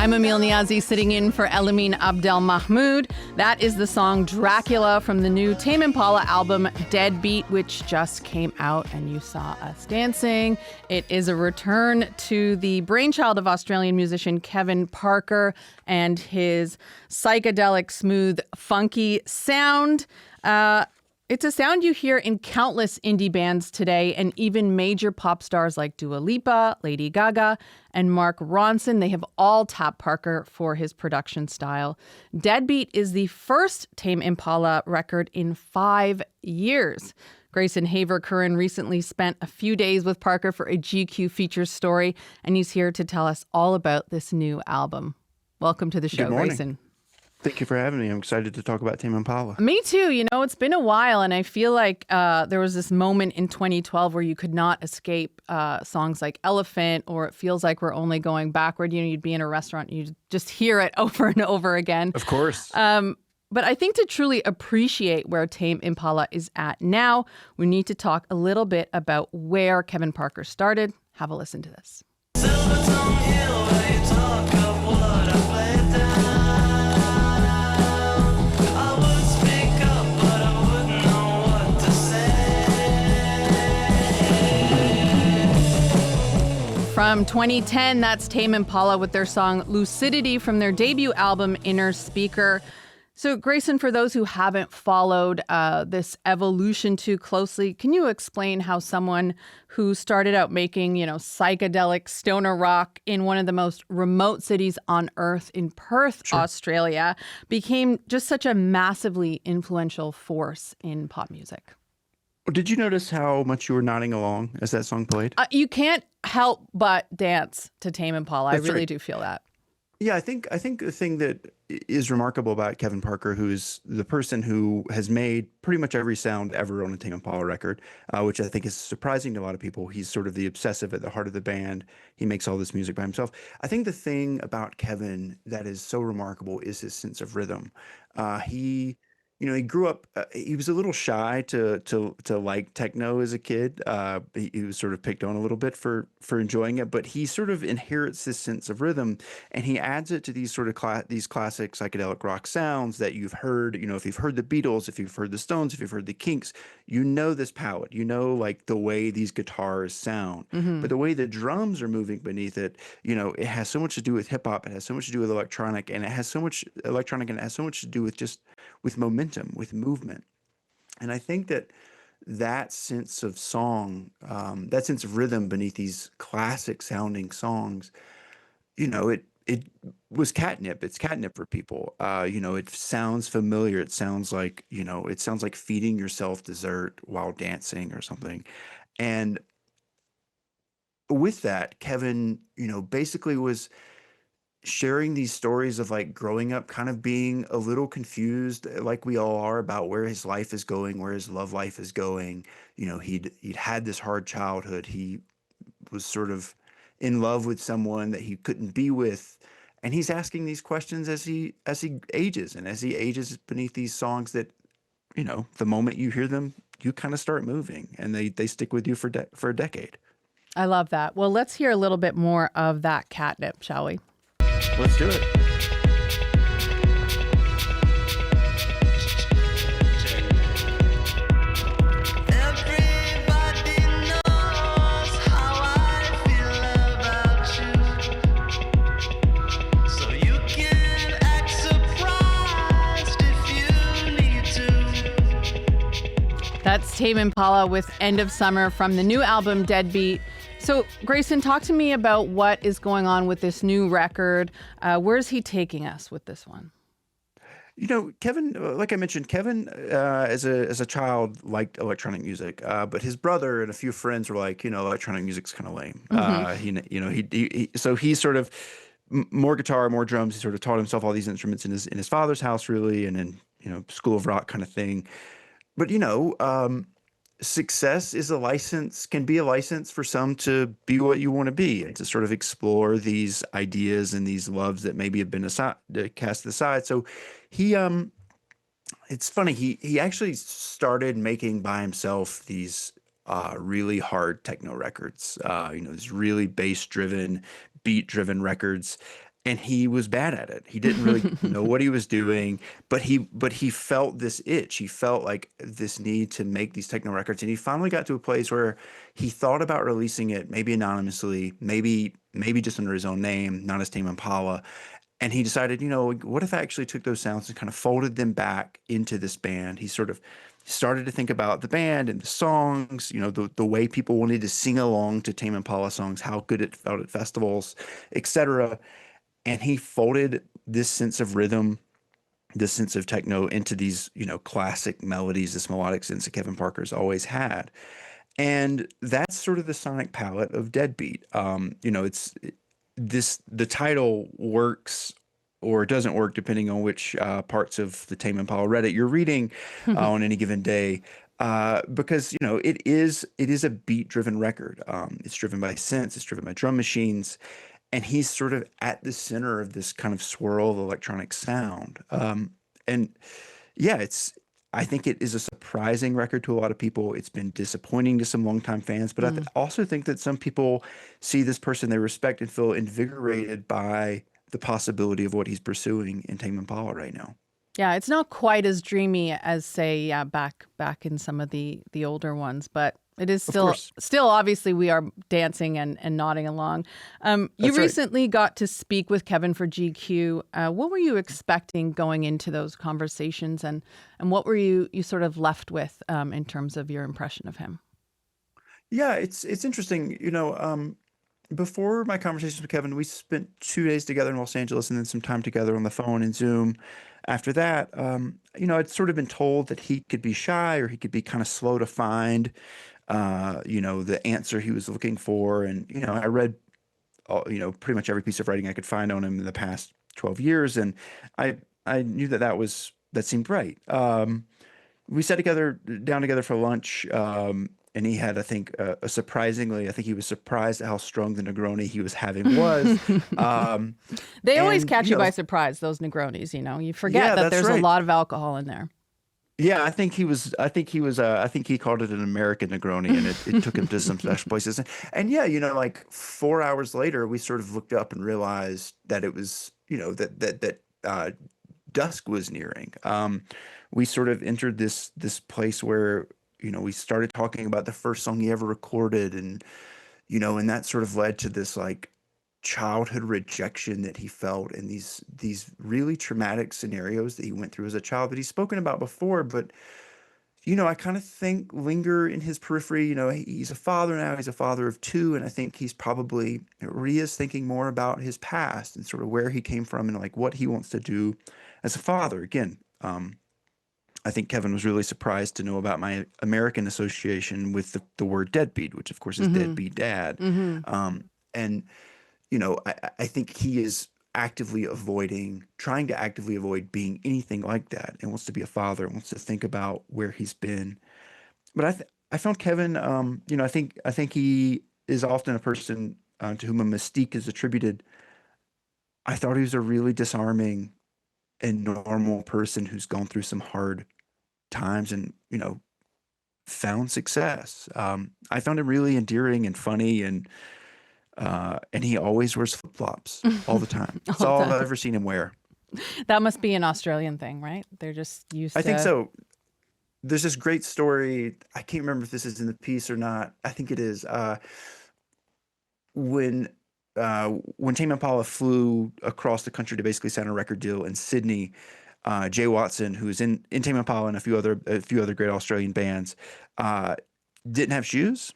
I'm Emil Niazi, sitting in for Elamin Abdelmahmoud. That is the song Dracula from the new Tame Impala album Deadbeat, which just came out and you saw us dancing. It is a return to the brainchild of Australian musician Kevin Parker and his psychedelic, smooth, funky sound. It's a sound you hear in countless indie bands today, and even major pop stars like Dua Lipa, Lady Gaga, and Mark Ronson. They have all tapped Parker for his production style. Deadbeat is the first Tame Impala record in 5 years. Grayson Haver Currin recently spent a few days with Parker for a GQ features story, and he's here to tell us all about this new album. Welcome to the show, Grayson. Thank you for having me. I'm excited to talk about Tame Impala. Me too. You know, it's been a while, and I feel like there was this moment in 2012 where you could not escape songs like Elephant, or It Feels Like We're Only Going Backward. You know, you'd be in a restaurant and you'd just hear it over and over again. Of course. But I think to truly appreciate where Tame Impala is at now, we need to talk a little bit about where Kevin Parker started. Have a listen to this. Silvertongue Hill, where you talk of what I played down. From 2010, that's Tame Impala with their song Lucidity from their debut album Inner Speaker. So Grayson, for those who haven't followed this evolution too closely, can you explain how someone who started out making, psychedelic stoner rock in one of the most remote cities on earth in Perth, Sure. Australia, became just such a massively influential force in pop music? Did you notice how much you were nodding along as that song played? You can't help but dance to Tame Impala. That's I really right. do feel that. Yeah, I think the thing that is remarkable about Kevin Parker, who's the person who has made pretty much every sound ever on a Tame Impala record, which I think is surprising to a lot of people. He's sort of the obsessive at the heart of the band. He makes all this music by himself. I think the thing about Kevin that is so remarkable is his sense of rhythm. He grew up. He was a little shy to like techno as a kid. He was sort of picked on a little bit for enjoying it, but he sort of inherits this sense of rhythm, and he adds it to these sort of these classic psychedelic rock sounds that you've heard. If you've heard the Beatles, if you've heard the Stones, if you've heard the Kinks, this palette. Like the way these guitars sound, but the way the drums are moving beneath it. It has so much to do with hip hop. It has so much to do with electronic, and it has so much to do with momentum, with movement. And I think that sense of song, that sense of rhythm beneath these classic sounding songs, it was catnip. It's catnip for people. It sounds familiar. It sounds like feeding yourself dessert while dancing or something. And with that, Kevin, basically was sharing these stories of like growing up, kind of being a little confused, like we all are, about where his life is going, where his love life is going. He'd had this hard childhood. He was sort of in love with someone that he couldn't be with, and he's asking these questions as he ages, and as he ages beneath these songs that, the moment you hear them, you kind of start moving, and they stick with you for a decade. I love that. Well, let's hear a little bit more of that catnip, shall we? Let's do it. Everybody knows how I feel about you, so you can act surprised if you need to. That's Tame Impala with End of Summer from the new album Deadbeat. So, Grayson, talk to me about what is going on with this new record. Where's he taking us with this one? Kevin, like I mentioned, Kevin, as a child, liked electronic music, but his brother and a few friends were like, electronic music's kind of lame. So he sort of more guitar, more drums. He sort of taught himself all these instruments in his father's house, really, and in School of Rock kind of thing. But success can be a license for some to be what you want to be, and to sort of explore these ideas and these loves that maybe have been cast aside. So it's funny, he actually started making by himself these really hard techno records, these really bass driven, beat driven records. and he was bad at it. He didn't really know what he was doing, but he felt this itch. He felt like this need to make these techno records, and he finally got to a place where he thought about releasing it, maybe anonymously, maybe just under his own name, not as Tame Impala. And he decided, what if I actually took those sounds and kind of folded them back into this band? He sort of started to think about the band and the songs, the way people wanted to sing along to Tame Impala songs, how good it felt at festivals, etc. And he folded this sense of rhythm, this sense of techno into these, classic melodies, this melodic sense that Kevin Parker's always had. And that's sort of the sonic palette of Deadbeat. The title works or it doesn't work depending on which parts of the Tame Impala Reddit you're reading on any given day. Because it is a beat driven record. It's driven by synths, it's driven by drum machines, and he's sort of at the center of this kind of swirl of electronic sound. And yeah, I think it is a surprising record to a lot of people. It's been disappointing to some longtime fans, but I also think that some people see this person they respect and feel invigorated by the possibility of what he's pursuing in Tame Impala right now. Yeah, it's not quite as dreamy as, say, back in some of the older ones, but it is still obviously we are dancing and nodding along. You That's right. recently got to speak with Kevin for GQ. What were you expecting going into those conversations, and what were you sort of left with in terms of your impression of him? Yeah, it's interesting. Before my conversations with Kevin, we spent 2 days together in Los Angeles and then some time together on the phone and Zoom. After that, I'd sort of been told that he could be shy or he could be kind of slow to find, the answer he was looking for. And, I read, pretty much every piece of writing I could find on him in the past 12 years. And I knew that seemed right. We sat down together for lunch. And he had, I think, surprisingly, I think he was surprised at how strong the Negroni he was having was. They always and, catch you by surprise, those Negronis. You forget Yeah, that that's there's a right. lot of alcohol in there. Yeah, I think he called it an American Negroni, and it took him to some special places. And yeah, like 4 hours later, we sort of looked up and realized that it was, that dusk was nearing. We sort of entered this place where, we started talking about the first song he ever recorded, and and that sort of led to this like childhood rejection that he felt, and these really traumatic scenarios that he went through as a child that he's spoken about before, but I kind of think linger in his periphery. He's a father now, he's a father of two, and I think he is thinking more about his past and sort of where he came from and like what he wants to do as a father. Again, I think Kevin was really surprised to know about my American association with the word deadbeat, which of course is deadbeat dad. And I think he is trying to actively avoid being anything like that, and wants to be a father, wants to think about where he's been. But I found Kevin, I think he is often a person to whom a mystique is attributed. I thought he was a really disarming and normal person who's gone through some hard times and found success. I found him really endearing and funny, and he always wears flip-flops all the time. That's all I've ever seen him wear. That must be an Australian thing, right? They're just used I to. think so. There's this great story. I can't remember if this is in the piece or not. I think it is. When Tame Impala flew across the country to basically sign a record deal in Sydney, Jay Watson, who's in Tame Impala and a few other great Australian bands, didn't have shoes,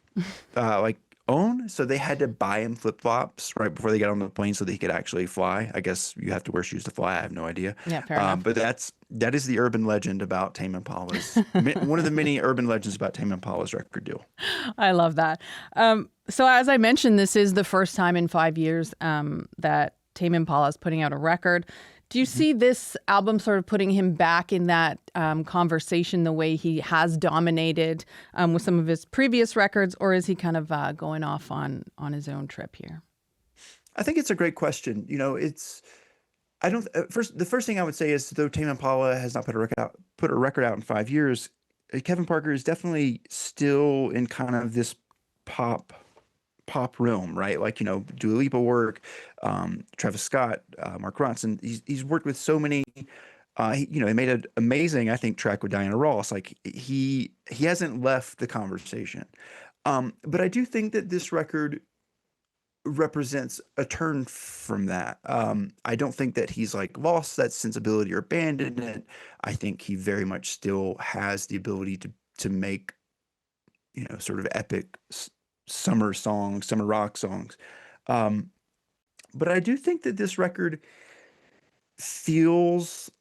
so they had to buy him flip flops right before they got on the plane so that he could actually fly. I guess you have to wear shoes to fly. I have no idea. Yeah, fair enough. But that is the urban legend about Tame Impala's one of the many urban legends about Tame Impala's record deal. I love that. So as I mentioned, this is the first time in 5 years that Tame Impala is putting out a record. Do you see this album sort of putting him back in that conversation the way he has dominated with some of his previous records, or is he kind of going off on his own trip here? I think it's a great question. The first thing I would say is, though Tame Impala has not put a record out in 5 years, Kevin Parker is definitely still in kind of this pop pop realm, right? Like, Dua Lipa work, Travis Scott, Mark Ronson. He's worked with so many. He made an amazing, I think, track with Diana Ross. Like he hasn't left the conversation. But I do think that this record represents a turn from that. I don't think that he's like lost that sensibility or abandoned it. I think he very much still has the ability to make, sort of epic summer songs, summer rock songs. But I do think that this record feels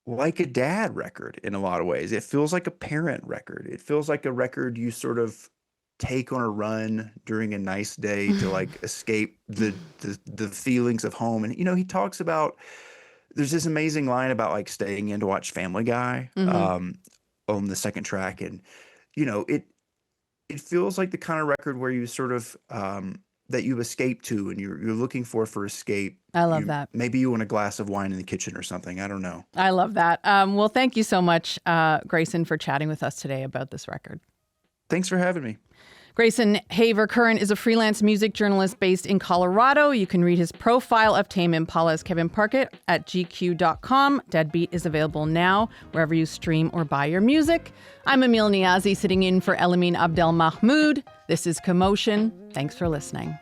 like a dad record in a lot of ways. It feels like a parent record. It feels like a record you sort of take on a run during a nice day to like escape the feelings of home. And he talks about, there's this amazing line about like staying in to watch Family Guy on the second track, and it feels like the kind of record where you sort of that you escape to, and you're looking for escape. I love that. Maybe you want a glass of wine in the kitchen or something. I don't know. I love that. Well, thank you so much, Grayson, for chatting with us today about this record. Thanks for having me. Grayson Haver Currin is a freelance music journalist based in Colorado. You can read his profile of Tame Impala's Kevin Parkett at GQ.com. Deadbeat is available now wherever you stream or buy your music. I'm Emil Niazi, sitting in for Elamin Abdelmahmoud. This is Commotion. Thanks for listening.